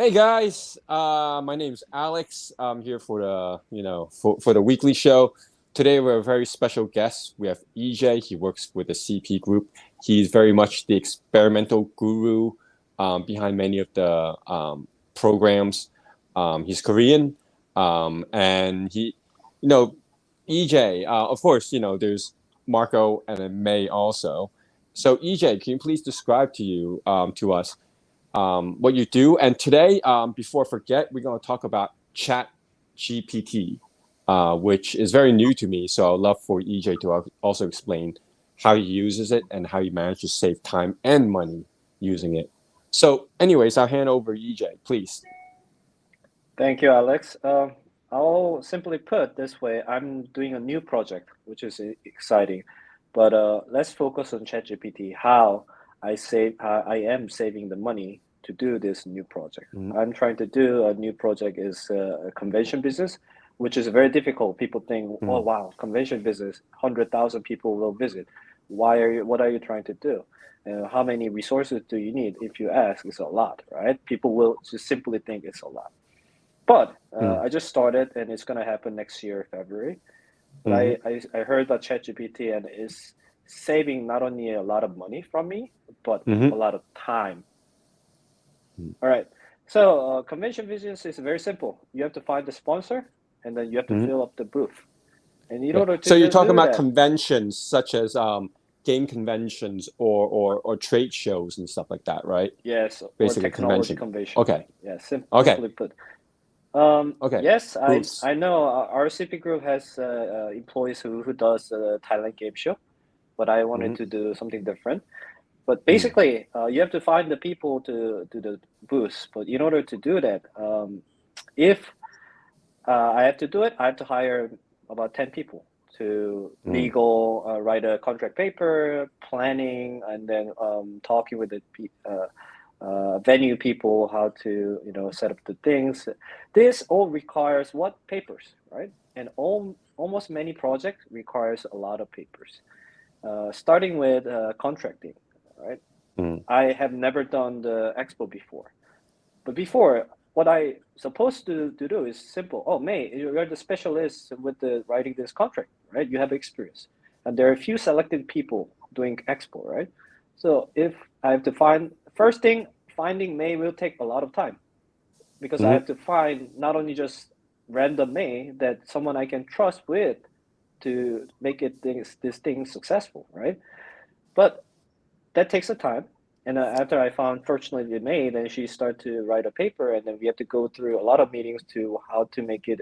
Hey guys, my name's Alex. I'm here for the for the weekly show. Today we have a very special guest. We have EJ. He works with the CP Group. He's very much the experimental guru behind many of the programs. He's Korean, and you know, EJ. Of course, there's Marco and then May also. So EJ, can you please describe to us what you do. And today, before I forget, we're going to talk about Chat GPT, which is very new to me. So I'd love for EJ to also explain how he uses it and how he manages to save time and money using it. So, anyways, I'll hand over EJ, please. Thank you, Alex. I'll simply put this way, I'm doing a new project, which is exciting. But let's focus on ChatGPT, how I am saving the money to do this new project. Mm-hmm. I'm trying to do a new project is a convention business, which is very difficult. People think, oh wow, convention business, 100,000 people will visit. What are you trying to do? How many resources do you need? If you ask, it's a lot, right? People will just simply think it's a lot. But I just started, and it's gonna happen next year, February. But Mm-hmm. I heard about ChatGPT, and it's saving not only a lot of money from me, but a Mm-hmm. lot of time. All right. So convention business is very simple. You have to find the sponsor, and then you have to Mm-hmm. fill up the booth. And in Yeah. order to So you're talking do about that, conventions such as game conventions or trade shows and stuff like that, right? yes, or Basically, technology convention. convention. Okay. Yeah, Okay. simply put. Okay. Yes, Booths. I know our CP group has employees who does Thailand game show, but I wanted Mm-hmm. to do something different. But Mm. basically, you have to find the people to do the booths. But in order to do that, if I have to do it, I have to hire about 10 people to Mm. legal, write a contract paper, planning, and then talking with the venue people how to set up the things. This all requires what papers, right? And almost many projects requires a lot of papers. Starting with contracting, right? Mm. I have never done the expo before. But before, what I supposed to do is simple. Oh, May, you're the specialist with the writing this contract, right? You have experience. And there are a few selected people doing expo, right? So if I have to find, first thing, finding May will take a lot of time because I Mm. have to find not only just random May, that someone I can trust with to make this thing successful, right? But that takes a time. And after I found fortunately May, then she started to write a paper, and then we have to go through a lot of meetings to how to make it,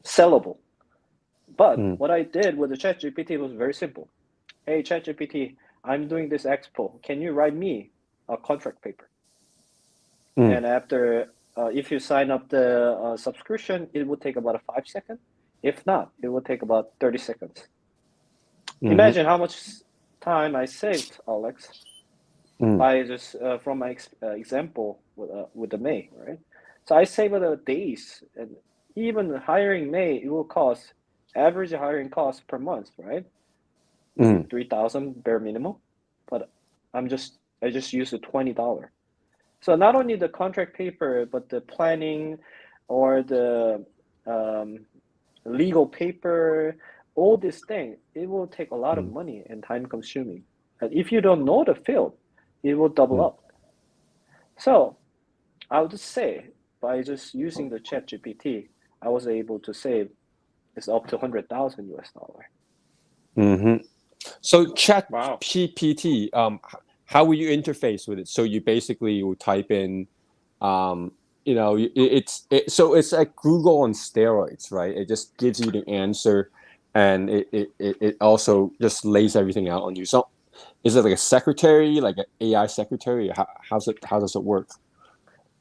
sellable. But Mm. what I did with the ChatGPT was very simple. Hey, ChatGPT, I'm doing this expo. Can you write me a contract paper? Mm. And after, if you sign up the subscription, it will take about a 5 second. If not, it will take about 30 seconds. Mm-hmm. Imagine how much time I saved, Alex, Mm. by just from my example with the May, right? So I save the days, and even hiring May, it will cost average hiring cost per month, right? Maybe Mm. 3,000 bare minimum, but I just use the $20. So not only the contract paper, but the planning or the um, legal paper, all this thing, it will take a lot of Mm. money and time consuming. And if you don't know the field, it will double Mm. up. So I would just say by just using the chat GPT, I was able to save it's up to 100,000 US dollar. Mm-hmm. So Chat Wow. GPT, how will you interface with it? So you basically will type in, um, so it's like Google on steroids, right? It just gives you the answer, and it also just lays everything out on you. So is it like a secretary, like an AI secretary? How does it work?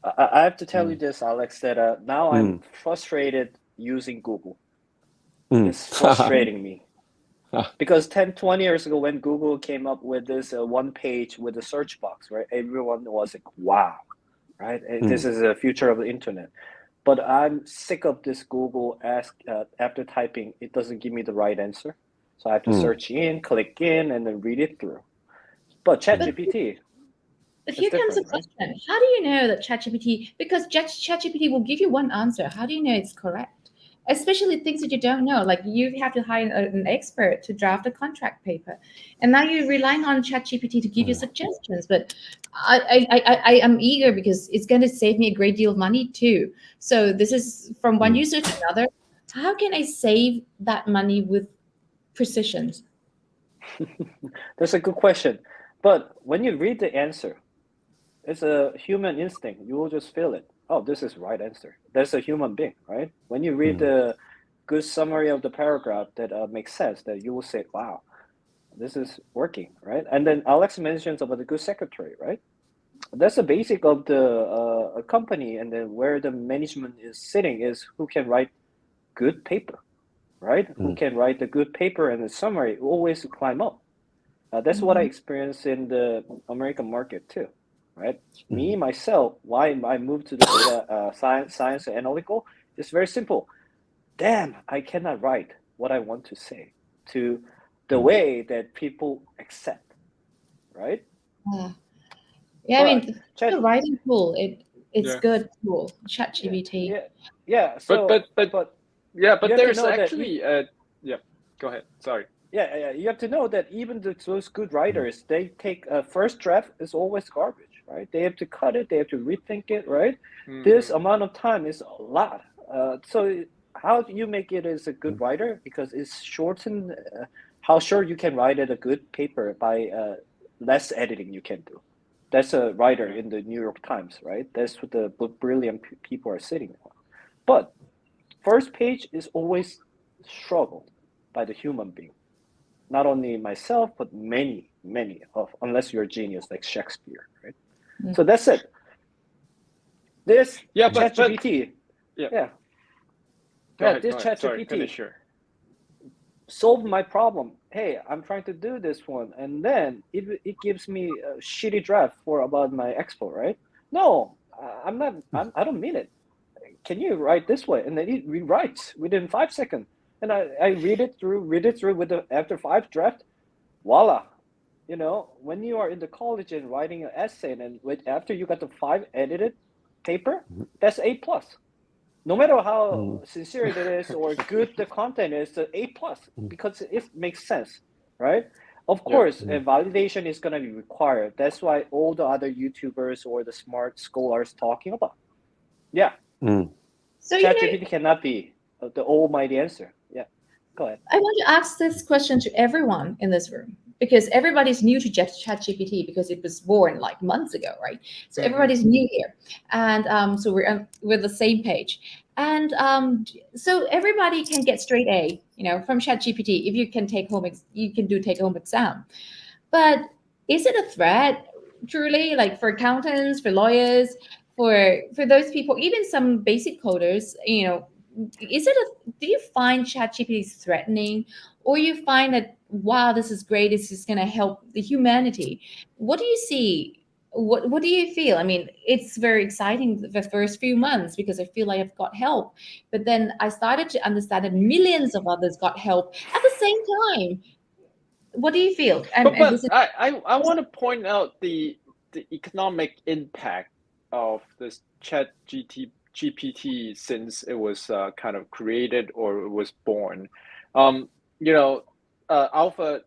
I have to tell you Mm. this, Alex, that now I'm Mm. frustrated using Google. Mm. It's frustrating me. Because 10, 20 years ago, when Google came up with this one page with a search box, right? Everyone was like, wow, right? This Mm. is the future of the internet. But I'm sick of this Google ask after typing, it doesn't give me the right answer. So I have to Mm. search in, click in, and then read it through. But Mm. ChatGPT, But It's here comes a different, right? question. How do you know that ChatGPT, because ChatGPT will give you one answer, how do you know it's correct? Especially things that you don't know, like you have to hire an expert to draft a contract paper. And now you're relying on ChatGPT to give you suggestions. But I am eager because it's going to save me a great deal of money too. So this is from one user to another. How can I save that money with precision? That's a good question. But when you read the answer, it's a human instinct. You will just feel it. Oh, this is right answer. That's a human being, right? When you read the good summary of the paragraph that makes sense, that you will say, wow, this is working, right? And then Alex mentions about the good secretary, right? That's the basic of the a company, and then where the management is sitting is who can write good paper, right? Who can write the good paper and the summary always climb up. That's what I experienced in the American market too, right? Me myself, why I moved to the data science and analytical, it's very simple. Damn, I cannot write what I want to say to the way that people accept, right? Yeah. Yeah, I But mean, the chat, writing tool, it's Yeah. good tool, yeah, ChatGPT. yeah, yeah. But So, but yeah, you but have to there's know that actually yeah. Go ahead. Sorry. yeah, you have to know that even those good writers, they take a first draft is always garbage, right? They have to cut it, they have to rethink it, right? This Mm-hmm. amount of time is a lot. So how do you make it as a good writer? Because it's shortened. How sure you can write it a good paper by less editing you can do. That's a writer Yeah. in the New York Times, right? That's what the brilliant people are sitting on. But first page is always struggled by the human being, not only myself, but many of, unless you're a genius like Shakespeare, right? So that's it. This Yeah, but ChatGPT, yeah. yeah, Go yeah, ahead. this Go ahead. Sorry. ChatGPT Finish your. solved my problem. Hey, I'm trying to do this one, and then it gives me a shitty draft for about my expo, right? No, I'm not. I don't mean it. Can you write this way? And then it rewrites within 5 seconds. And I read it through with the after five draft, voila. You know, when you are in the college and writing an essay, and then after you got the five edited paper, that's A plus. No matter how sincere it is or good the content is, the A plus because it makes sense, right? Of Yeah. course, validation is gonna be required. That's why all the other YouTubers or the smart scholars talking about. Yeah, So, ChatGPT cannot be the almighty answer. Yeah, go ahead. I want to ask this question to everyone in this room because everybody's new to ChatGPT because it was born like months ago, right? So Mm-hmm. everybody's new here, and so we're the same page, and so everybody can get straight A, from ChatGPT if you can you can do take home exam. But is it a threat, truly, like for accountants, for lawyers, for those people, even some basic coders? Is it do you find ChatGPT threatening, or you find that wow, this is great, this is going to help the humanity? What do you see? What do you feel? I mean, it's very exciting the first few months because I feel like I've got help, but then I started to understand that millions of others got help at the same time. What do you feel? And But this is I want to point out the economic impact of this GPT since it was kind of created or it was born. You know, Alpha,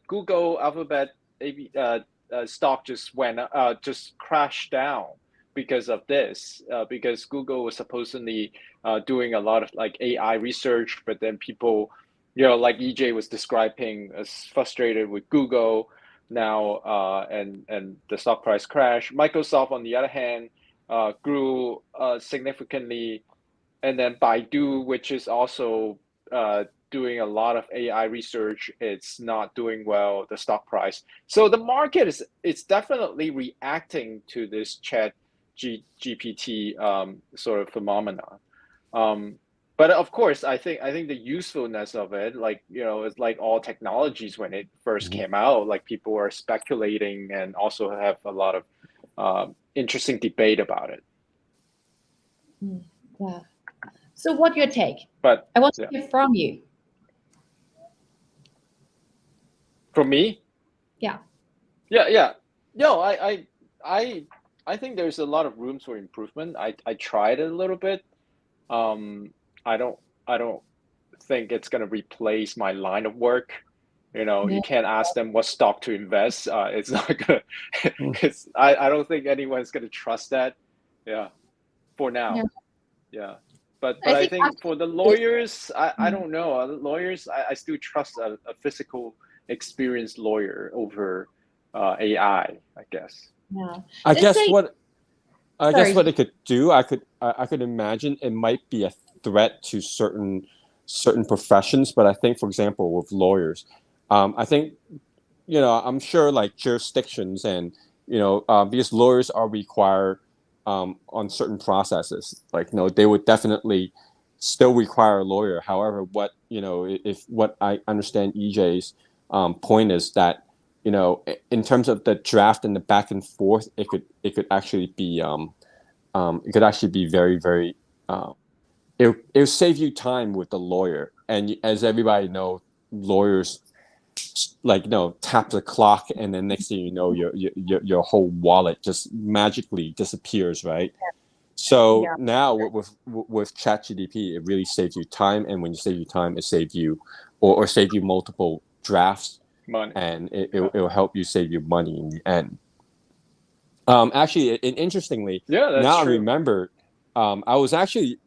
Google Alphabet stock just crashed down because of this. Because Google was supposedly doing a lot of like AI research, but then people, like EJ was describing, as frustrated with Google now, and the stock price crash. Microsoft, on the other hand, grew significantly, and then Baidu, which is also doing a lot of AI research, it's not doing well. The stock price. So the market is it's definitely reacting to this GPT sort of phenomenon. Um, but of course, I think the usefulness of it, like it's like all technologies when it first came out, like people were speculating and also have a lot of interesting debate about it. yeah. So what your take? But I want to yeah, hear from you. for me, Yeah. yeah, No, I think there's a lot of rooms for improvement. I tried it a little bit. Um, I don't I don't think it's gonna replace my line of work. You know, Yeah. you can't ask them what stock to invest. It's not gonna. Mm. I don't think anyone's gonna trust that. Yeah, for Yeah. now. Yeah, but I I think think for the lawyers, I Mm. don't know. Lawyers, I still trust a physical, experienced lawyer over AI, I guess. Yeah. I Let's guess say, what I guess sorry. what it could do, I could imagine it might be a threat to certain professions, but I think, for example, with lawyers, I think I'm sure like jurisdictions and because lawyers are required on certain processes, like they would definitely still require a lawyer. However, if what I understand EJ's point is that in terms of the draft and the back and forth, it could actually be it could actually be very very it'll save you time with the lawyer, and as everybody knows, lawyers like tap the clock, and then next thing you know, your whole wallet just magically disappears, right? So Yeah. now with ChatGPT, it really saves you time, and when you save you time, it saves you or save you multiple drafts, Money. and Yeah. it'll help you save you money in the end. Actually, and interestingly, Yeah, that's now I true. remember, I was actually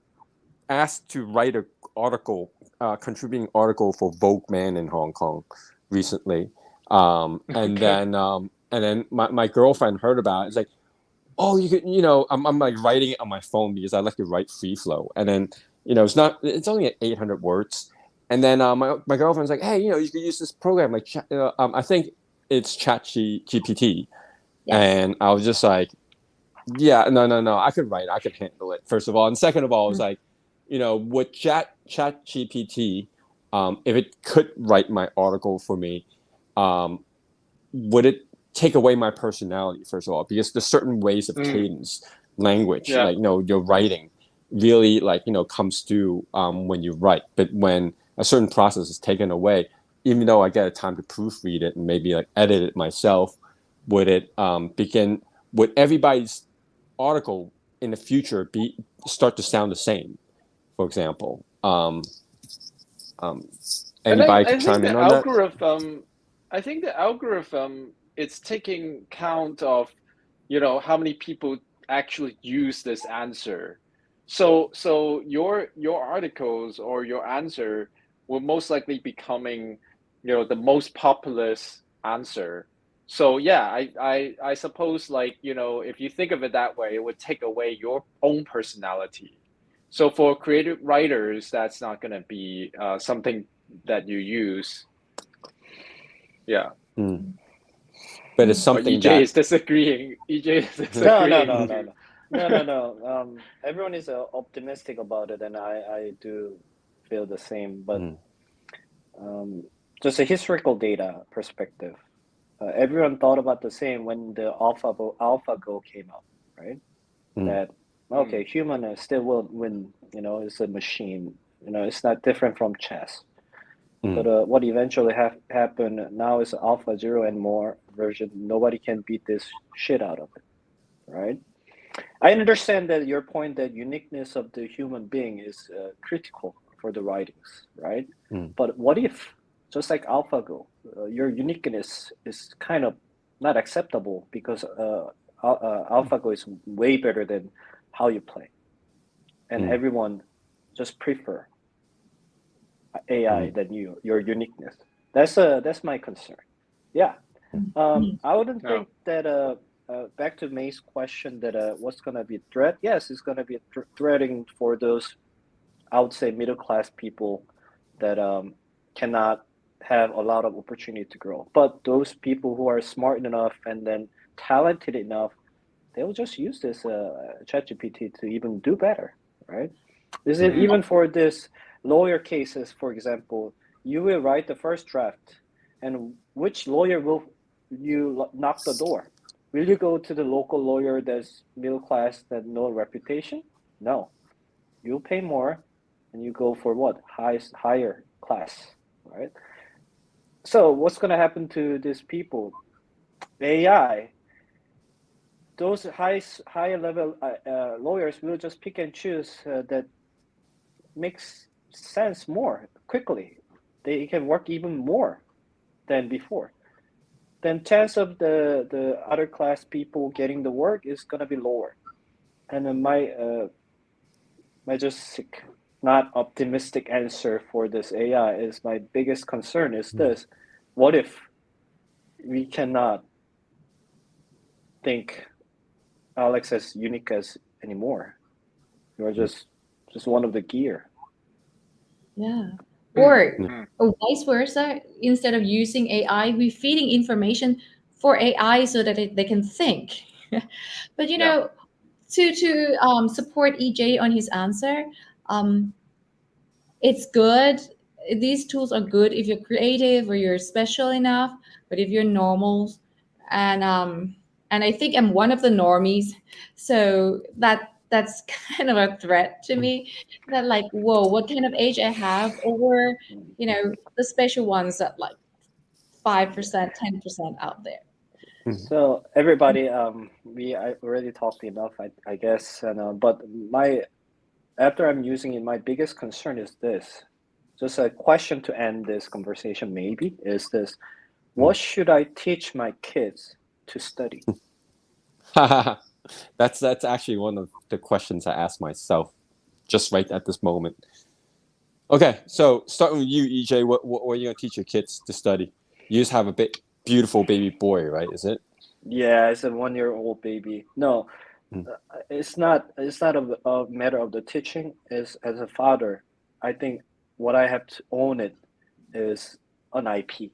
asked to write a article, contributing article for Vogue Man in Hong Kong recently, Okay. and then my girlfriend heard about it. It's like, oh, you could, I'm like writing it on my phone because I like to write free flow, and then it's only at 800 words, and then my girlfriend's like, hey, you could use this program like I think it's ChatGPT, Yes. and I was just like, yeah, no, I could write, I could handle it. First of all, and second of all, I was Mm. like, with Chat GPT, if it could write my article for me, um, would it take away my personality? First of all, because there's certain ways of Mm, cadence, language, yeah. like your writing, really like comes through when you write. But when a certain process is taken away, even though I get a time to proofread it and maybe like edit it myself, would it begin? Would everybody's article in the future be start to sound the same? For example, um, And anybody could I think chime in the on that. algorithm, it's taking count of, how many people actually use this answer. So your articles or your answer will most likely becoming, the most populous answer. So yeah, I suppose, like, if you think of it that way, it would take away your own personality. So for creative writers, that's not going to be something that you use. Yeah. Mm. But it's Mm. But something EJ that is disagreeing. EJ is No, no, disagreeing no, with no, you. no, no, no, no. Everyone is optimistic about it, and I do feel the same. But mm, um, just a historical data perspective, everyone thought about the same when the AlphaGo came out, right? mm, That Mm, okay, human still will win. It's a machine. It's not different from chess. But mm, what eventually happened now is Alpha Zero and more version. Nobody can beat this shit out of it, right? I understand that your point that uniqueness of the human being is critical for the writings, right? mm, But what if, just like AlphaGo, your uniqueness is kind of not acceptable because AlphaGo is way better than how you play, and mm, everyone just prefer AI mm, than your uniqueness. That's my concern. Yeah, Mm. I wouldn't no. think that back to May's question that what's gonna be a threat? Yes, it's gonna be a threatening for those, I would say, middle class people that cannot have a lot of opportunity to grow. But those people who are smart enough and then talented enough, they'll just use this ChatGPT to even do better, right? Is it mm, Mm, even for this lawyer cases, for example, you will write the first draft, and which lawyer will you knock the door? Will you go to the local lawyer that's middle class, that no reputation? No, you'll pay more, and you go for what higher class, right? So what's gonna happen to these people? AI. those high level lawyers will just pick and choose that makes sense more quickly. They can work even more than before. Then chance of the other class people getting the work is gonna be lower. And then my just not optimistic answer for this AI is my biggest concern is this: what if we cannot think Alex as unique as anymore? You're just one of the gear. Yeah. Or Mm. or vice versa, instead of using AI, we're feeding information for AI so that they can think. But you Yeah. know, to support EJ on his answer, um, it's good. These tools are good if you're creative or you're special enough. But if you're normal, and I think I'm one of the normies, so that's kind of a threat to me. That like, whoa, what kind of age I have over, the special ones that like 5%, 10% out there. So everybody, I already talked enough, I guess, and but after I'm using it, my biggest concern is this. Just a question to end this conversation, maybe, is this: what should I teach my kids to study? That's actually one of the questions I ask myself just right at this moment. Okay, so starting with you, EJ, what are you gonna teach your kids to study? You just have a beautiful baby boy, right? Is it? Yeah, it's a 1-year-old baby. No, Mm. it's not. It's not a matter of the teaching. Is as a father, I think what I have to own it is an IP.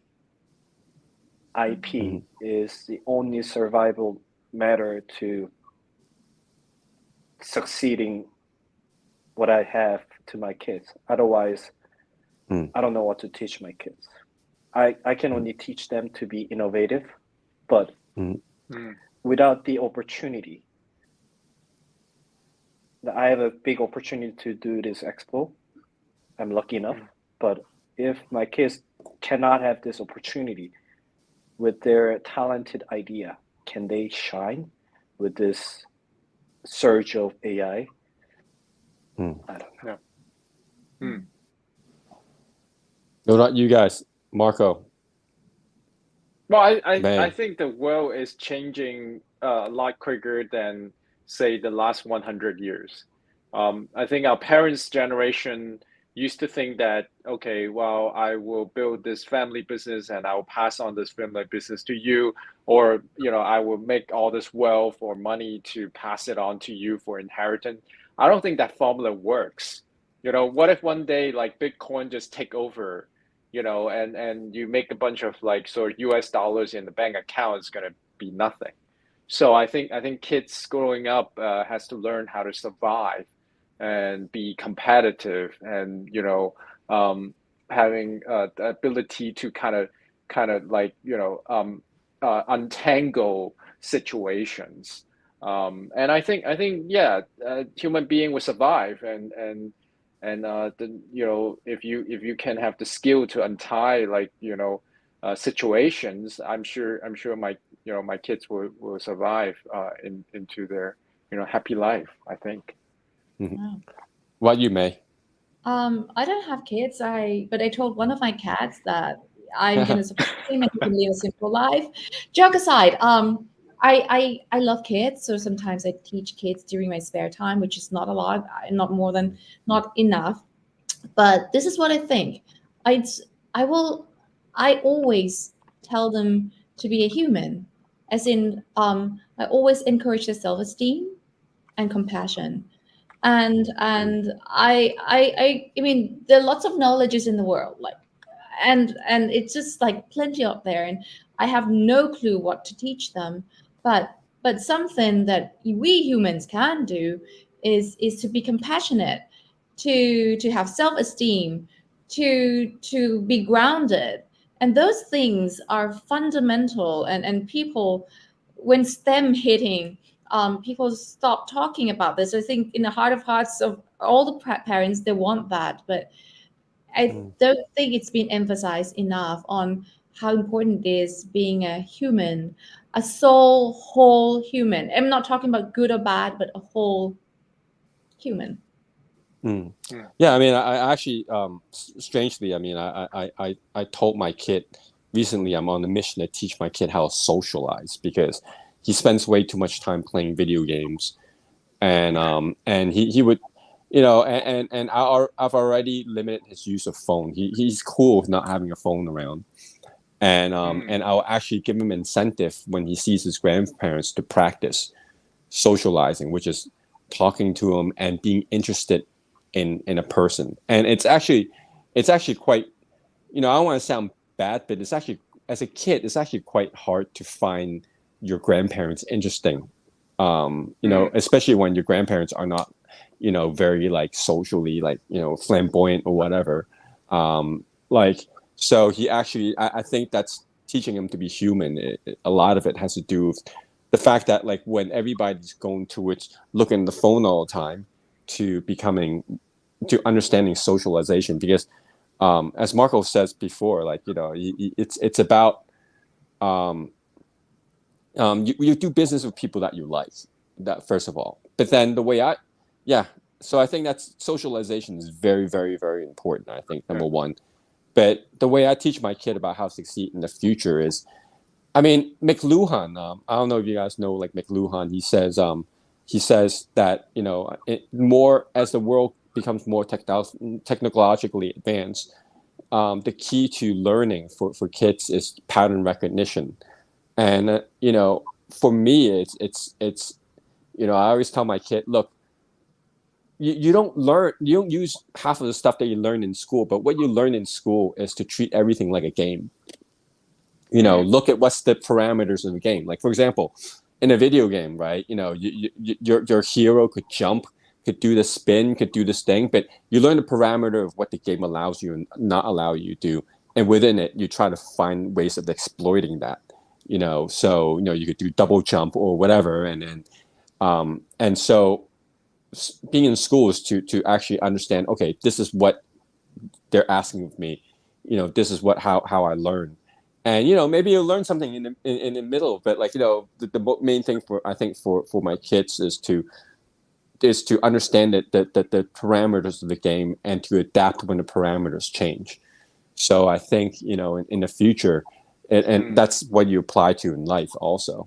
IP Mhm. is the only survival matter to succeeding what I have to my kids. Otherwise, Mm. I don't know what to teach my kids. I can only teach them to be innovative, but Mm. Mm. without the opportunity, I have a big opportunity to do this expo. I'm lucky enough. Mm. But if my kids cannot have this opportunity with their talented idea, can they shine with this surge of AI? Mm. I don't know. Yeah. Mm. No, not you guys, Marco. Well, I Man. think the world is changing a lot quicker than, say, the last 100 years. I think our parents' generation used to think that, okay, well, I will build this family business and I will pass on this family business to you, or, I will make all this wealth or money to pass it on to you for inheritance. I don't think that formula works. What if one day like Bitcoin just take over, and you make a bunch of like sort of US dollars in the bank account, it's going to be nothing. So I think kids growing up has to learn how to survive and be competitive, and having the ability to kind of like untangle situations. And I think yeah, human being will survive, and if you can have the skill to untie like situations, I'm sure my kids will survive into their happy life, I think. Mhm. Wow. What you, May? I don't have kids. But I told one of my cats that I'm gonna support him and he can live a simple life. Joke aside, I love kids, so sometimes I teach kids during my spare time, which is not a lot, not more than not enough. But this is what I think. I I will I always tell them to be a human, as in I always encourage their self-esteem and compassion. And I mean there are lots of knowledges in the world, like, and it's just like plenty out there, and I have no clue what to teach them. But something that we humans can do is to be compassionate, to have self-esteem, to be grounded. And those things are fundamental, and people, when STEM hitting, people stop talking about this. I think in the heart of hearts of all the parents, they want that, but I Mm. don't think it's been emphasized enough on how important it is being a human. a soul, whole human. I'm not talking about good or bad, but a whole human. Yeah, I mean, I actually, strangely, I mean, I told my kid recently I'm on a mission to teach my kid how to socialize because he spends way too much time playing video games, and he would, I've already limited his use of phone. He's cool with not having a phone around, and I'll actually give him incentive when he sees his grandparents to practice socializing, which is talking to him and being interested in a person. And it's actually quite, I don't want to sound bad, but it's actually, as a kid, it's actually quite hard to find your grandparents interesting. Especially when your grandparents are not, very like socially like, flamboyant or whatever. Like, so he actually, I think that's teaching him to be human. A lot of it has to do with the fact that like when everybody's going towards looking at the phone all the time to understanding socialization, because as Marco says before, like, it's about you do business with people that you like, that first of all, but then so I think that's socialization is very, very, very important. I think number one, but the way I teach my kid about how to succeed in the future is, I mean, McLuhan. I don't know if you guys know like McLuhan. He says that more as the world becomes more technologically advanced, the key to learning for kids is pattern recognition, and for me, it's I always tell my kid, look, you don't use half of the stuff that you learn in school, but what you learn in school is to treat everything like a game. Look at what's the parameters of the game. Like, for example, in a video game, right? Your hero could jump, could do the spin, could do this thing, but you learn the parameter of what the game allows you and not allow you to do. And within it, you try to find ways of exploiting that. So you could do double jump or whatever, and so being in school is to actually understand, okay, this is what they're asking of me. This is how I learn. And maybe you'll learn something in the middle, but like the main thing I think for my kids is to understand the parameters of the game and to adapt when the parameters change. So I think in the future, and that's what you apply to in life also.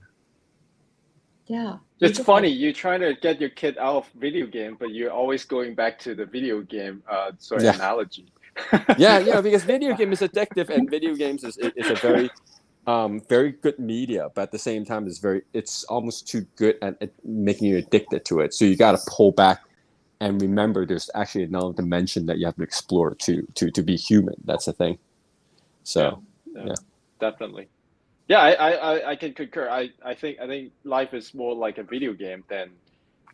Yeah, it's funny, you're trying to get your kid out of video game, but you're always going back to the video game analogy. Yeah, because video game is addictive, and video games is a very very good media, but at the same time it's almost too good at making you addicted to it. So you got to pull back and remember there's actually another dimension that you have to explore to be human. That's the thing. So yeah. Definitely. Yeah, I can concur. I think life is more like a video game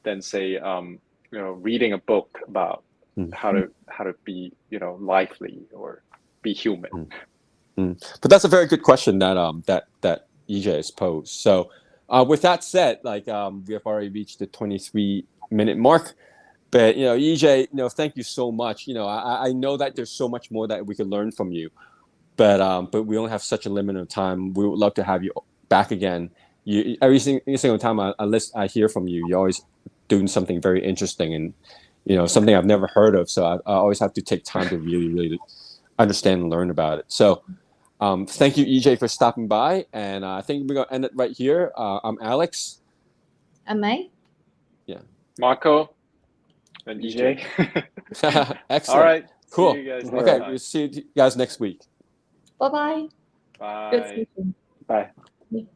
than say reading a book about how to be lively or be human. But that's a very good question that EJ has posed. So with that said, like we have already reached the 23-minute mark. But EJ, thank you so much. I know that there's so much more that we could learn from you, but we only have such a limited time. We would love to have you back again. Every single time I hear from you, you're always doing something very interesting and something I've never heard of. So I always have to take time to really, really understand and learn about it. So thank you, EJ, for stopping by. And I think we're going to end it right here. I'm Alex. I'm May. Yeah. Marco and EJ. Excellent. All right. Cool. See you guys okay. We'll see you guys next week. Bye-bye. Bye. Good speaking. Bye.